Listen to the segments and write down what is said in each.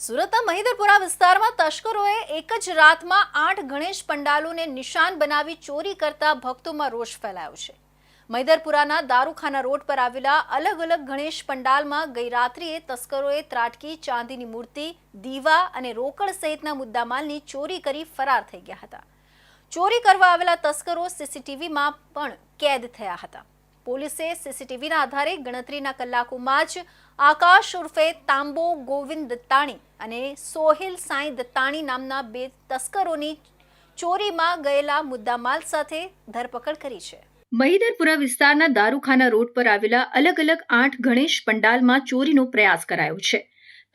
સુરતના મહિદરપુરા વિસ્તારમાં તસ્કરોએ એક જ રાતમાં 8 ગણેશ પંડાલોને નિશાન બનાવી ચોરી કરતા ભક્તોમાં રોષ ફેલાયો છે। મહિદરપુરાના દારૂખાના રોડ પર આવેલા અલગ અલગ ગણેશ પંડાલમાં ગઈ રાત્રિએ તસ્કરોએ ત્રાટકી, ચાંદીની મૂર્તિ, દીવા અને રોકડ સહિતના મુદ્દામાલની ચોરી કરી ફરાર થઈ ગયા હતા। ચોરી કરવા આવેલા તસ્કરો સીસીટીવીમાં પણ કેદ થયા હતા। પોલીસે સીસીટીવીના આધારે ગણતરીના કલાકોમાં જ આકાશ ઉર્ફે તાંબો ગોવિંદ દત્તાણી અને સોહિલ સાંઈ દત્તાણી નામના બે તસ્કરોની ચોરીમાં ગયેલા મુદ્દામાલ સાથે ધરપકડ કરી છે। મહિદરપુરા વિસ્તારના દારૂખાના રોડ પર આવેલા અલગ અલગ 8 ગણેશ પંડાલમાં ચોરીનો પ્રયાસ કરાયો છે।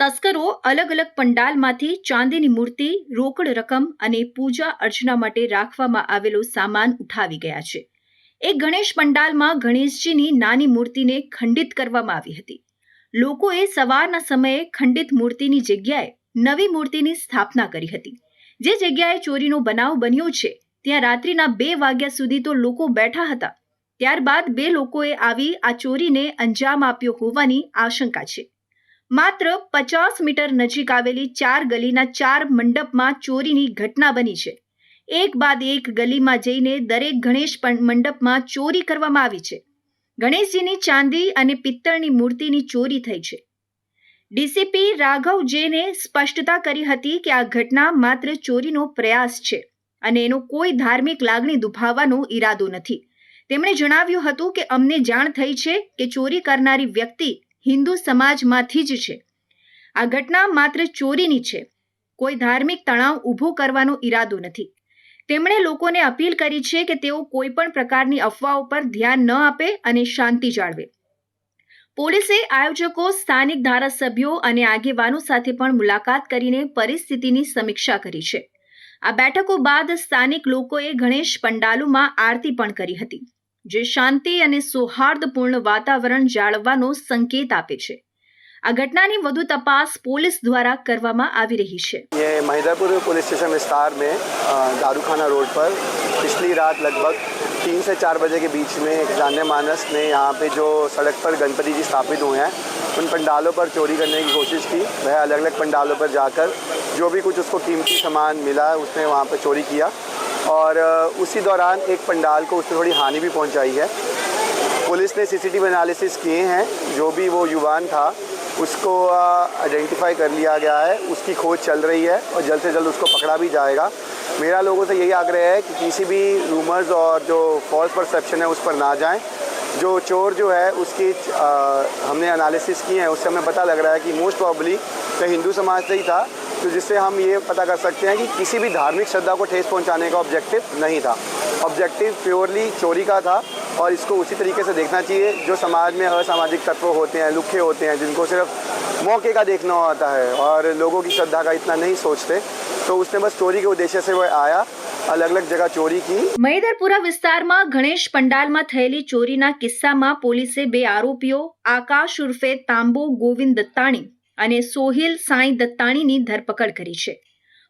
તસ્કરો અલગ અલગ પંડાલમાંથી ચાંદીની મૂર્તિ, રોકડ રકમ અને પૂજા અર્ચના માટે રાખવામાં આવેલો સામાન ઉઠાવી ગયા છે। એક ગણેશ પંડાલમાં ગણેશજીની નાની મૂર્તિને ખંડિત કરવામાં આવી હતી। લોકોએ સવારના સમયે ખંડિત મૂર્તિની જગ્યાએ નવી મૂર્તિની સ્થાપના કરી હતી। જે જગ્યાએ ચોરીનો બનાવ બન્યો છે ત્યાં રાત્રિના 2 વાગ્યા સુધી તો લોકો બેઠા હતા। ત્યારબાદ 2 લોકોએ આવી આ ચોરીને અંજામ આપ્યો હોવાની આશંકા છે। માત્ર 50 મીટર નજીક આવેલી 4 ગલીના 4 મંડપમાં ચોરીની ઘટના બની છે। એક બાદ એક ગલીમાં જઈને દરેક ગણેશ મંડપમાં ચોરી કરવામાં આવી છે। ગણેશજીની ચાંદી અને પિત્તળની મૂર્તિની ચોરી થઈ છે। ડીસીપી રાઘવ જૈને સ્પષ્ટતા કરી હતી કે આ ઘટના માત્ર ચોરીનો પ્રયાસ છે અને એનો કોઈ ધાર્મિક લાગણી દુભાવવાનો ઈરાદો નથી। તેમણે જણાવ્યું હતું કે અમને જાણ થઈ છે કે ચોરી કરનારી વ્યક્તિ હિન્દુ સમાજમાંથી જ છે। આ ઘટના માત્ર ચોરીની છે, કોઈ ધાર્મિક તણાવ ઊભો કરવાનો ઈરાદો નથી। તેમણે લોકોને અપીલ કરી છે કે તેઓ કોઈ પણ પ્રકારની અફવાઓ પર ધ્યાન ન આપે અને શાંતિ જાળવે। પોલીસે આયોજકો, સ્થાનિક ધારાસભ્યો અને આગેવાનો સાથે પણ મુલાકાત કરીને પરિસ્થિતિની સમીક્ષા કરી છે। આ બેઠકો બાદ સ્થાનિક લોકોએ ગણેશ પંડાલોમાં આરતી પણ કરી હતી, જે શાંતિ અને સૌહાર્દપૂર્ણ વાતાવરણ જાળવવાનો સંકેત આપે છે। આ ઘટનાની વધુ તપાસ पुलिस द्वारा કરવામાં આવી રહી છે। ये महिदरपुर पुलिस स्टेशन विस्तार में दारूखाना रोड पर पिछली रात लगभग 3 से 4 बजे के बीच में एक जाने मानस ने यहाँ पे जो सड़क पर गणपति जी स्थापित हुए हैं उन पंडालों पर चोरी करने की कोशिश की। वह अलग अलग पंडालों पर जाकर जो भी कुछ उसको कीमती सामान मिला उसने वहाँ पर चोरी किया और उसी दौरान एक पंडाल को उसने थोड़ी हानि भी पहुँचाई है। पुलिस ने सीसीटीवी एनालिसिस किए हैं, जो भी वो युवान था उसको आइडेंटिफाई कर लिया गया है। उसकी खोज चल रही है और जल्द से जल्द उसको पकड़ा भी जाएगा। मेरा लोगों से यही आग्रह है कि किसी भी रूमर्स और जो फॉल्स परसेप्शन है उस पर ना जाएं। जो चोर जो है उसकी हमने एनालिसिस किए हैं, उससे हमें पता लग रहा है कि मोस्ट प्रॉब्ली वह हिंदू समाज से ही था, तो जिससे हम ये पता कर सकते हैं कि किसी भी धार्मिक श्रद्धा को ठेस पहुंचाने का ऑब्जेक्टिव नहीं था। ऑब्जेक्टिव प्योरली चोरी का था और इसको उसी तरीके से देखना चाहिए। जो समाज में असामाजिक तत्व होते हैं, लुखे होते हैं, जिनको सिर्फ मौके का देखना होता है और लोगों की श्रद्धा का इतना नहीं सोचते, तो उसने बस चोरी के उद्देश्य से वो आया, अलग अलग जगह ચોરી की। મહિદરપુરા વિસ્તારમાં ગણેશ પંડાલમાં થયેલી ચોરીના કિસ્સામાં પોલીસે 2 આરોપીઓ આકાશ ઉર્ફે તાંબો ગોવિંદ દત્તાણી અને સોહિલ સાંઈ દત્તાણીની ધરપકડ કરી છે।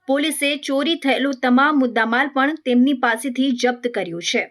પોલીસે ચોરી થયેલો તમામ મુદ્દામાલ પણ તેમની પાસેથી જપ્ત કર્યો છે।